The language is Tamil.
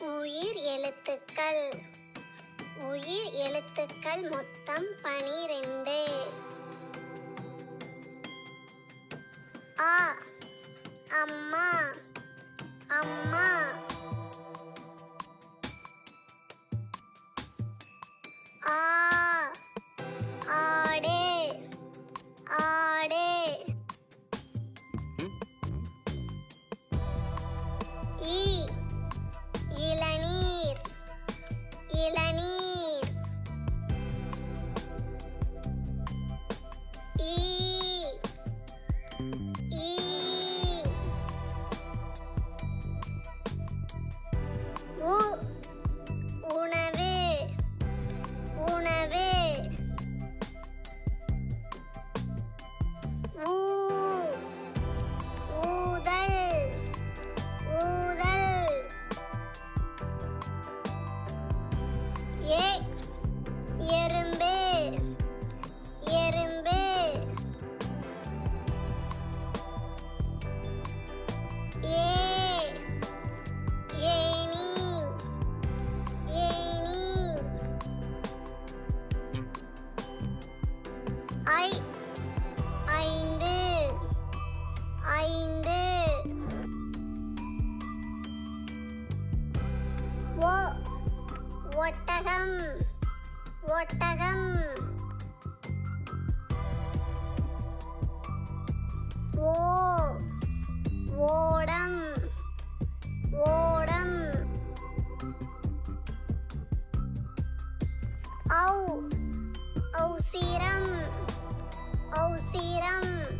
உயிர் எழுத்துக்கள். உயிர் எழுத்துக்கள் மொத்தம் 12. ஆ அம்மா அம்மா. ஆ ஆடு ஆடு. இ இளநீர் இளநீர். ஈ ஈ. உ உணவு உணவு. ஊ ஊதல் ஊதல். ஏ எறும்பு எறும்பு. ஏ ஏணி ஏணி. ஐ ஐந்து ஐந்து. ஓ ஒட்டகம் ஒட்டகம். ஓ ஓடம் ஓடம். ஔ ஔசிரம் ஔசிரம்.